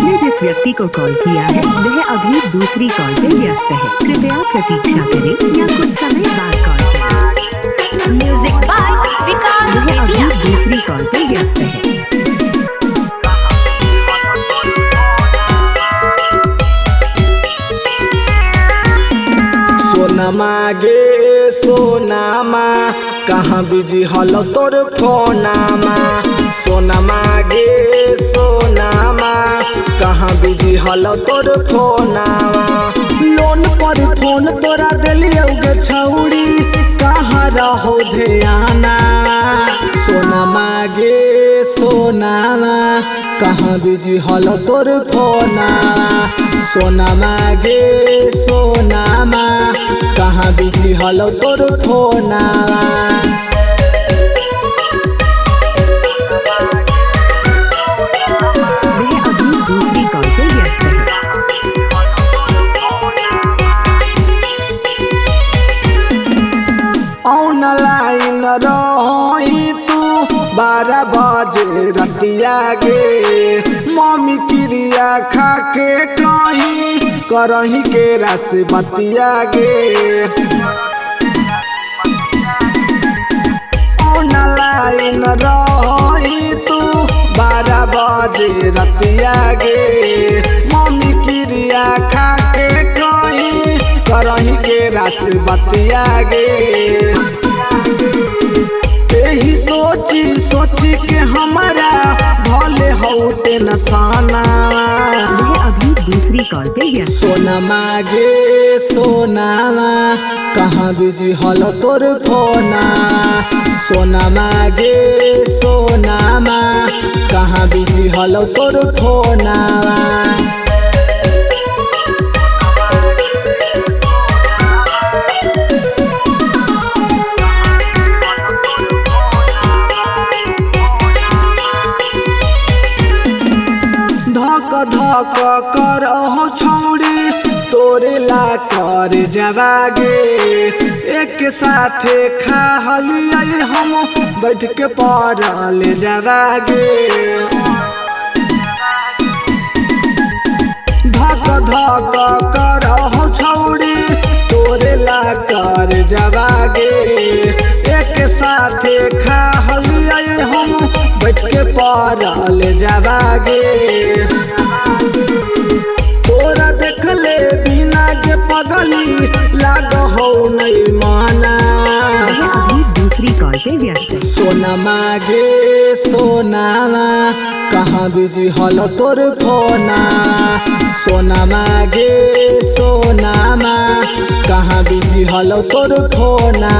आपने जिस व्यक्ति को कॉल किया है वह अभी दूसरी कॉल पे व्यस्त है। कृपया प्रतीक्षा करें या कुछ समय बाद कॉल करें। म्यूजिक बाय विकास वह अभी दूसरी कॉल पे व्यस्त है। सोनमा गे सोनामा कहाँ बिजी हलो तोर फोनामा। सोनमा गे सोनामा कहाँ बिजी हलो तोर फोनामा। लोन पर फोन तोरा दिलियौ गे छौड़ी कहाँ रहो ध्याना। सोनमा गे सोनामा कहाँ बिजी हलो तोर फोनामा। सोनामा गे सोनामा कहाँ बिजी हलो तोर फोनामा। वह अभी दूसरी कॉल पे व्यस्त है। ऑनलाइन रही तू 12 बजे रतिया गे। मम्मी क्रिया खा के कहीं करही के रस बतिया गे। ऑनलाइन रही तू 12 बजे रतिया गे। मम्मी क्रिया खा के कहीं करही के रस बतिया गे। यही सोची सोची के हमारा भले होते नसाना। वह अभी दूसरी कॉल पे व्यस्त है। सोनमा गे सोनामा कहाँ बिजी हलो तोर फोना। सोनमा गे सोनामा कहाँ बिजी हलो तोर फोना। धक धक कर छौड़ी तोरे ला कर जवागे। एक साथे खा हलियै हम बैठ के पड़ल जवागे। धक धक कर छौड़ी तोरे ला कर जवागे। एक साथे खा हलियै हम बैठ के पड़ल जवागे। तोरा देखले बिना के पगली लाग हो नहीं माना। वह अभी दूसरी कॉल पे व्यस्त है। सोनमा गे सोनामा कहाँ बिजी हलो तोर फोना। सोनमा गे सोनामा कहाँ बिजी हलो तोर फोना।